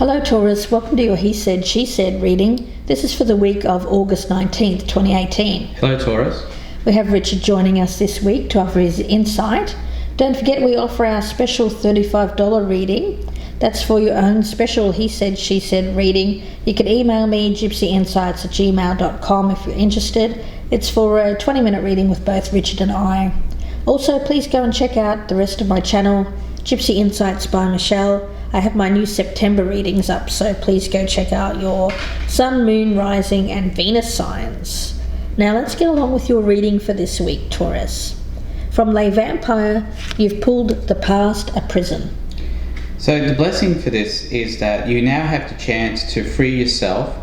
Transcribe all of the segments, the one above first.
Hello Taurus, welcome to your He Said, She Said reading. This is for the week of August 19th, 2018. Hello Taurus. We have Richard joining us this week to offer his insight. Don't forget we offer our special $35 reading. That's for your own special He Said, She Said reading. You can email me gypsyinsights@gmail.com if you're interested. It's for a 20-minute reading with both Richard and I. Also, please go and check out the rest of my channel, Gypsy Insights by Michelle. I have my new September readings up, so please go check out your Sun, Moon, Rising and Venus signs. Now let's get along with your reading for this week, Taurus. From Les Vampire, you've pulled the past a prison. So the blessing for this is that you now have the chance to free yourself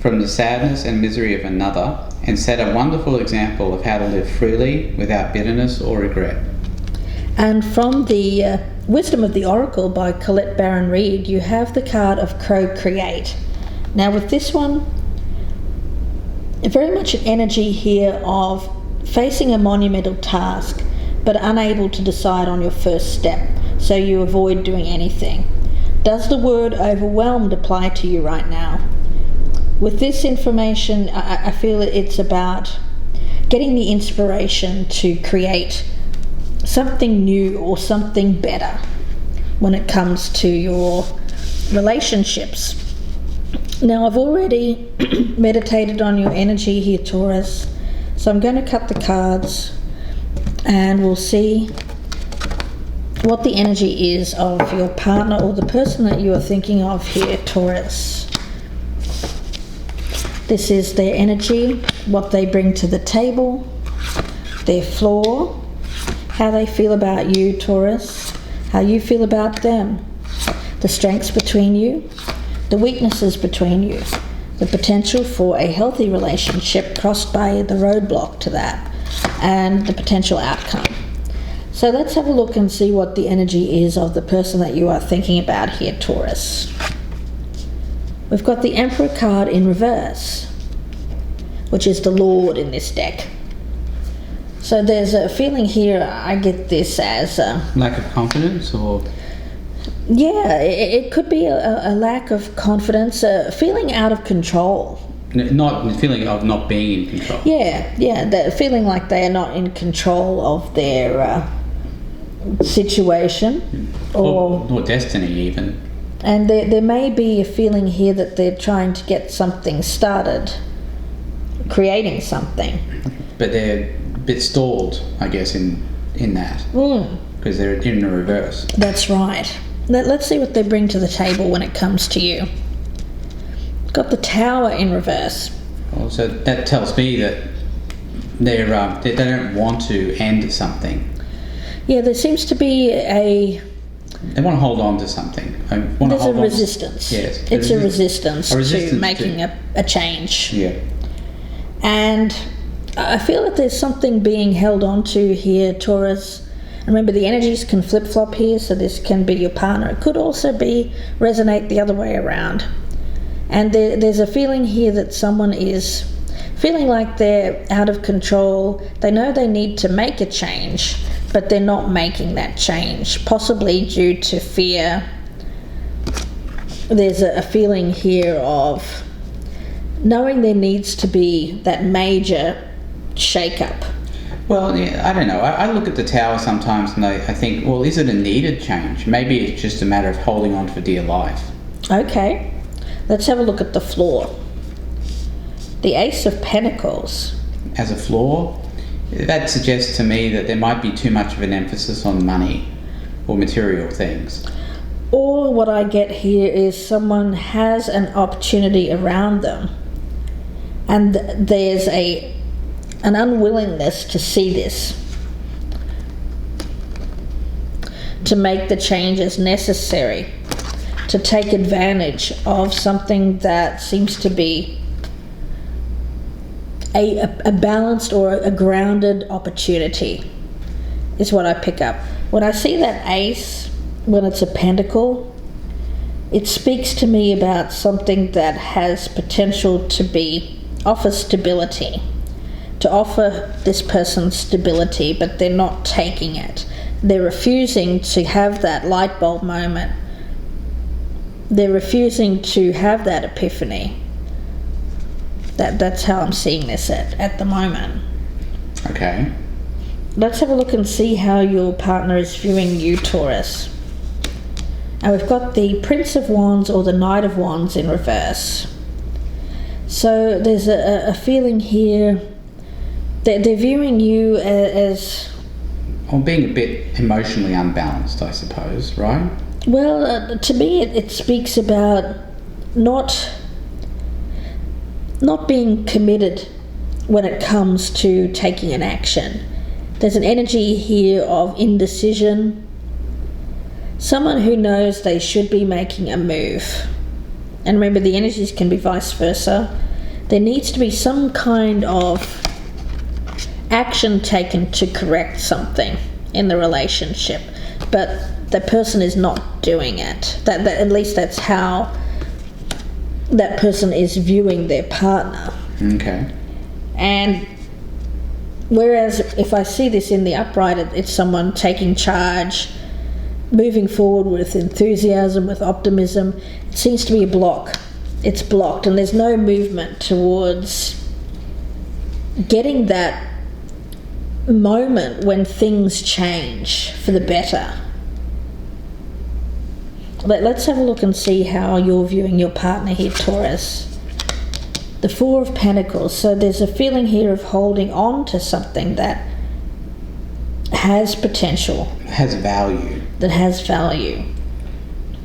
from the sadness and misery of another and set a wonderful example of how to live freely without bitterness or regret. And from the Wisdom of the Oracle by Colette Baron Reid, you have the card of Procreate. Now with this one, very much an energy here of facing a monumental task but unable to decide on your first step, so you avoid doing anything. Does the word overwhelmed apply to you right now? With this information, I feel it's about getting the inspiration to create something new or something better when it comes to your relationships. Now I've already meditated on your energy here, Taurus, so I'm going to cut the cards and we'll see what the energy is of your partner or the person that you are thinking of here, Taurus. This is their energy, what they bring to the table, their flaw, how they feel about you, Taurus, how you feel about them, the strengths between you, the weaknesses between you, the potential for a healthy relationship crossed by the roadblock to that, and the potential outcome. So let's have a look and see what the energy is of the person that you are thinking about here, Taurus. We've got the Emperor card in reverse, which is the Lord in this deck. So there's a feeling here, I get this as lack of confidence, or? Yeah, it could be a lack of confidence, feeling out of control. Not the feeling of not being in control. Yeah, the feeling like they are not in control of their situation. Or destiny even. And there may be a feeling here that they're trying to get something started, creating something. But they're a bit stalled, I guess, in that. Because they're in the reverse. That's right. Let's see what they bring to the table when it comes to you. Got the Tower in reverse. Well, so that tells me that they don't want to end something. Yeah, there seems to be They want to hold on to something. There's a resistance. Yes. It's a resistance to making a change. Yeah. And I feel that there's something being held on to here, Taurus. Remember, the energies can flip-flop here, so this can be your partner. It could also resonate the other way around. And there's a feeling here that someone is feeling like they're out of control. They know they need to make a change, but they're not making that change, possibly due to fear. There's a feeling here of knowing there needs to be that major shake-up. Well, yeah, I don't know. I look at the Tower sometimes and I think, well, is it a needed change? Maybe it's just a matter of holding on for dear life. Okay, let's have a look at the flaw. The Ace of Pentacles. As a flaw, that suggests to me that there might be too much of an emphasis on money or material things. Or what I get here is someone has an opportunity around them and there's an unwillingness to see this, to make the changes necessary, to take advantage of something that seems to be a balanced or a grounded opportunity, is what I pick up. When I see that ace, when it's a pentacle, it speaks to me about something that has potential to offer stability, to offer this person stability, but they're not taking it. They're refusing to have that light bulb moment they're refusing to have that epiphany. That's how I'm seeing this at the moment. Okay. Let's have a look and see how your partner is viewing you, Taurus. And we've got the Prince of Wands or the Knight of Wands in reverse. So there's a feeling here that they're viewing you as... Or being a bit emotionally unbalanced, I suppose, right? Well, to me it speaks about not being committed when it comes to taking an action. There's an energy here of indecision. Someone who knows they should be making a move. And remember, the energies can be vice versa. There needs to be some kind of action taken to correct something in the relationship, but the person is not doing it. That at least that's how that person is viewing their partner. Okay. And whereas if I see this in the upright, it's someone taking charge, moving forward with enthusiasm, with optimism. It seems to be a block. It's blocked, and there's no movement towards getting that moment when things change for the better. Let's have a look and see how you're viewing your partner here, Taurus. The Four of Pentacles. So there's a feeling here of holding on to something that has potential. Has value. That has value.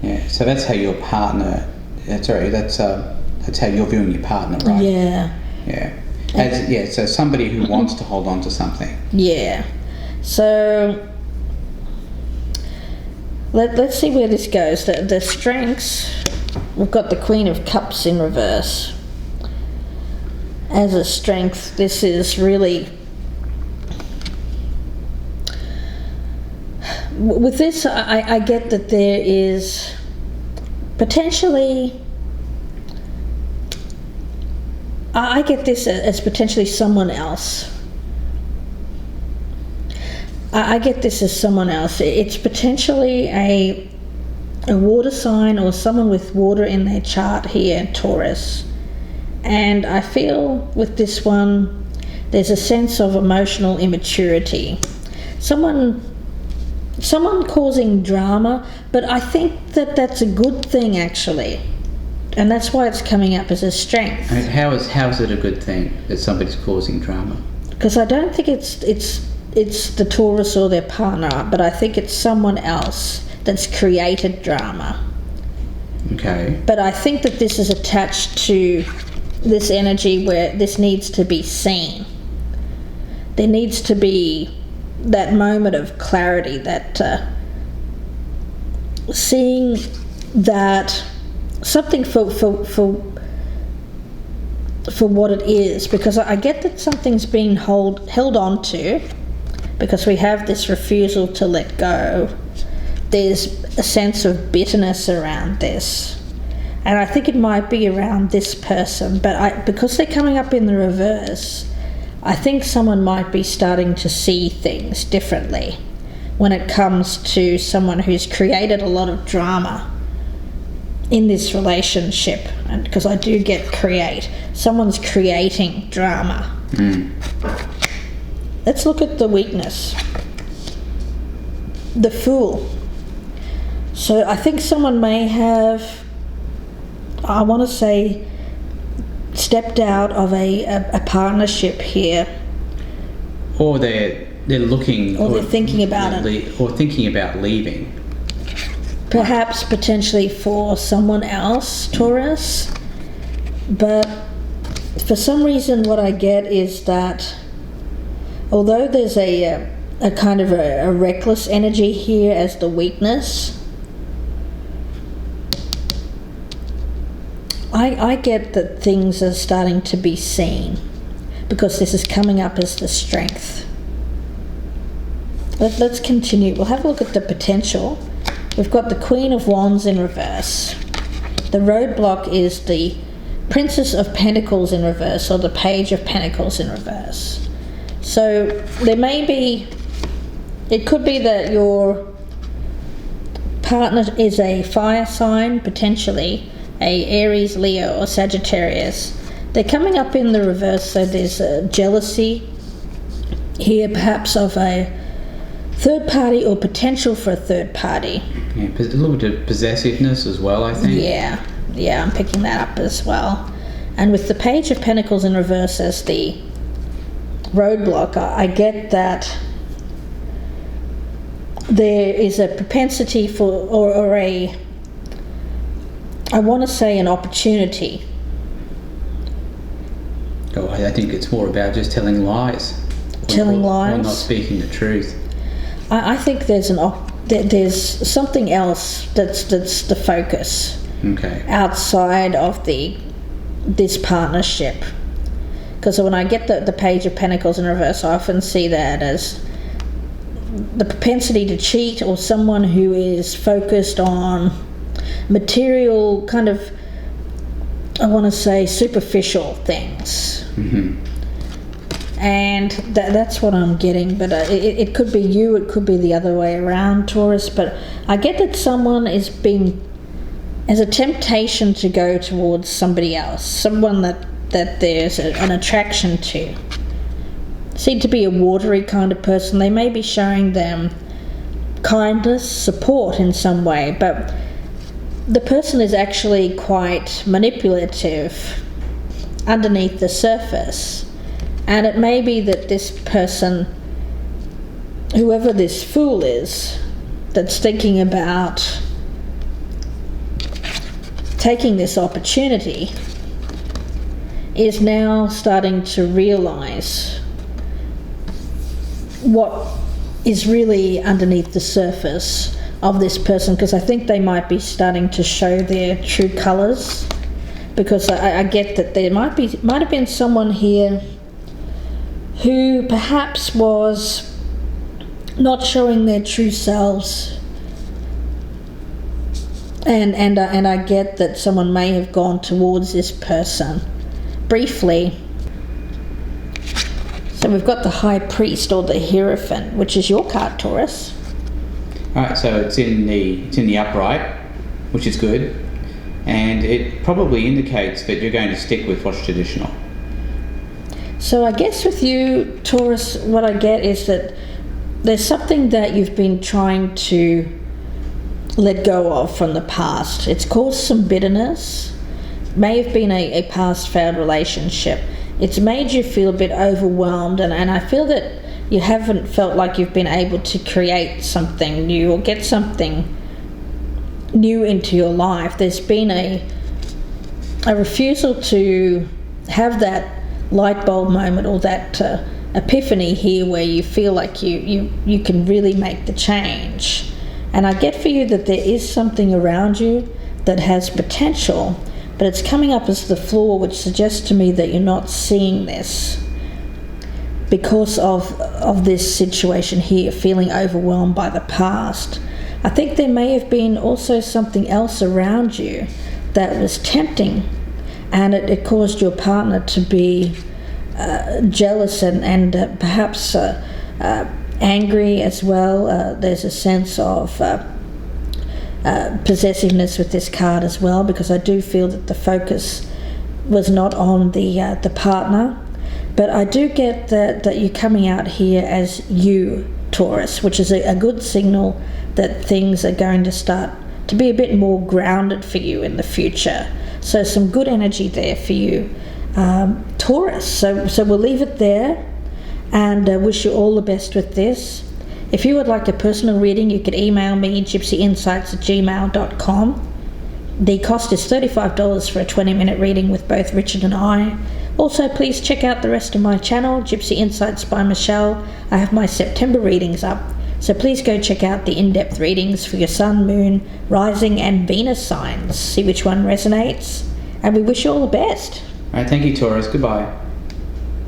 Yeah, so that's how your partner... that's how you're viewing your partner, right? Yeah. Yeah. So somebody who wants to hold on to something. Yeah. So let's see where this goes. The strengths, we've got the Queen of Cups in reverse. As a strength, this is really... With this, I get that there is potentially... I get this as potentially someone else. I get this as someone else. It's potentially a water sign or someone with water in their chart here, Taurus. And I feel with this one, there's a sense of emotional immaturity. Someone causing drama, but I think that that's a good thing, actually. And that's why it's coming up as a strength. I mean, how is it a good thing that somebody's causing drama? Because I don't think it's the Taurus or their partner, but I think it's someone else that's created drama. Okay. But I think that this is attached to this energy where this needs to be seen. There needs to be that moment of clarity, that seeing that something for what it is, because I get that something's been held on to, because we have this refusal to let go. There's a sense of bitterness around this, and I think it might be around this person, but because they're coming up in the reverse, I think someone might be starting to see things differently when it comes to someone who's created a lot of drama in this relationship. And because I do get create, someone's creating drama. Let's look at the weakness. The Fool. So I think someone may have, I want to say, stepped out of a partnership here. Or they're looking... Or they're thinking about it. Or thinking about leaving. Perhaps potentially for someone else, Taurus. But for some reason what I get is that although there's a kind of a reckless energy here as the weakness, I get that things are starting to be seen, because this is coming up as the strength. Let's continue. We'll have a look at the potential. We've got the Queen of Wands in reverse. The roadblock is the Princess of Pentacles in reverse, or the Page of Pentacles in reverse. So there may be, it could be that your partner is a fire sign, potentially a Aries, Leo or Sagittarius. They're coming up in the reverse, so there's jealousy here, perhaps of a third party or potential for a third party. Yeah, a little bit of possessiveness as well, I think. Yeah, I'm picking that up as well. And with the Page of Pentacles in reverse as the roadblock, I get that there is a propensity for, or a, I want to say an opportunity. Oh, I think it's more about just telling lies. Telling lies? Or not speaking the truth. I think there's there's something else that's the focus. Okay. Outside of this partnership. Because when I get the Page of Pentacles in reverse, I often see that as the propensity to cheat, or someone who is focused on material, kind of, I want to say, superficial things. Mm-hmm. And that's what I'm getting, but it could be you, it could be the other way around, Taurus, but I get that someone is as a temptation to go towards somebody else, someone that there's an attraction to. Seem to be a watery kind of person. They may be showing them kindness, support in some way, but the person is actually quite manipulative underneath the surface. And it may be that this person, whoever this fool is, that's thinking about taking this opportunity, is now starting to realize what is really underneath the surface of this person, because I think they might be starting to show their true colours, because I get that there might have been someone here who perhaps was not showing their true selves, and I get that someone may have gone towards this person briefly. So we've got the High Priest, or the Hierophant, which is your card, Taurus. Alright, so it's in the upright, which is good, and it probably indicates that you're going to stick with what's traditional. So I guess with you, Taurus, what I get is that there's something that you've been trying to let go of from the past. It's caused some bitterness, may have been a past failed relationship. It's made you feel a bit overwhelmed, and I feel that you haven't felt like you've been able to create something new or get something new into your life. There's been a refusal to have that light bulb moment, or that epiphany here, where you feel like you can really make the change. And I get for you that there is something around you that has potential, but it's coming up as the flaw, which suggests to me that you're not seeing this because of this situation here, feeling overwhelmed by the past. I think there may have been also something else around you that was tempting, and it caused your partner to be jealous and perhaps angry as well. There's a sense of possessiveness with this card as well, because I do feel that the focus was not on the partner. But I do get that you're coming out here as you, Taurus, which is a good signal that things are going to start to be a bit more grounded for you in the future. So some good energy there for you, Taurus. So we'll leave it there, and wish you all the best with this. If you would like a personal reading, you could email me, gypsyinsights@gmail.com. The cost is $35 for a 20-minute reading with both Richard and I. Also, please check out the rest of my channel, Gypsy Insights by Michelle. I have my September readings up, so please go check out the in-depth readings for your Sun, Moon, Rising and Venus signs. See which one resonates, and we wish you all the best. Alright, thank you, Taurus. Goodbye.